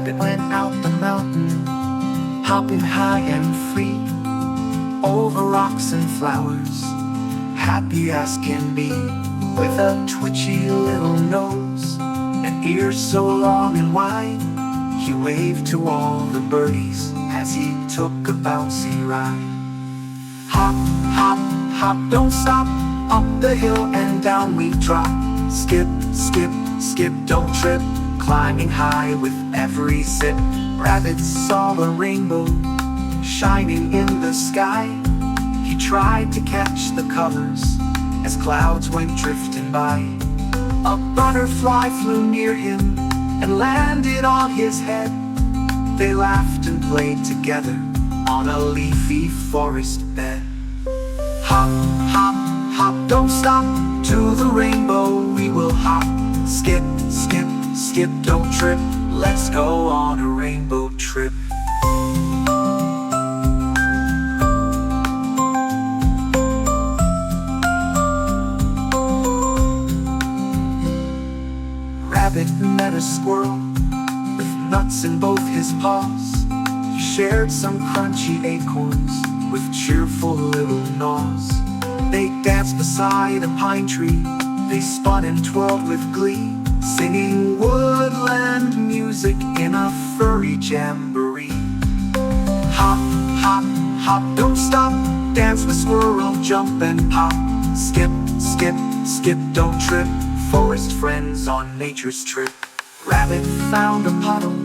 Rabbit went out the mountain, hopping high and free, over rocks and flowers, happy as can be, with a twitchy little nose and ears so long and wide. He waved to all the birdies as he took a bouncy ride. Hop, hop, hop, don't stop, up the hill and down we drop. Skip, skip, skip, don't trip, climbing high with every zip. Rabbit saw a rainbow shining in the sky. He tried to catch the colors as clouds went drifting by. A butterfly flew near him and landed on his head. They laughed and played together on a leafy forest bed. Hop, hop, hop, don't stop, to the rainbow we will hop. Skip, skip, skip, don't trip, let's go on a rainbow trip. Rabbit met a squirrel with nuts in both his paws. He shared some crunchy acorns with cheerful little gnaws. They danced beside a pine tree, they spun and twirled with glee, singing woodland music in a furry jamboree. Hop, hop, hop, don't stop, dance with squirrel, jump and pop. Skip, skip, skip, don't trip, forest friends on nature's trip. Rabbit found a puddle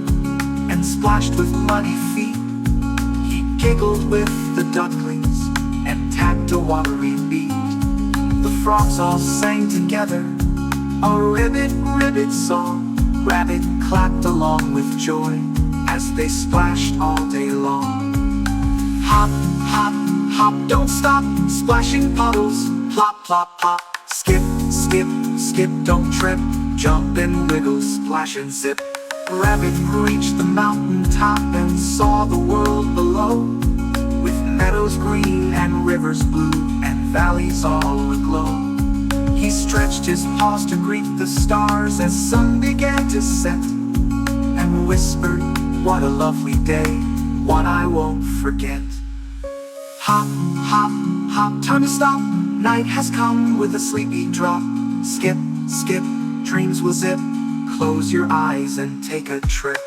and splashed with muddy feet. He giggled with the ducklings and tapped a watery bead. The frogs all sang together a ribbit, ribbit song. Rabbit clapped along with joy as they splashed all day long. Hop, hop, hop, don't stop, splashing puddles, plop, plop, plop. Skip, skip, skip, don't trip, jump and wiggle, splash and zip. Rabbit reached the mountain top and saw the world below, with meadows green and rivers blue and valleys all aglow. He stretched his paws to greet the stars as sun began to set, and whispered, what a lovely day, one I won't forget. Hop, hop, hop, time to stop, night has come with a sleepy drop. Skip, skip, dreams will zip, close your eyes and take a trip.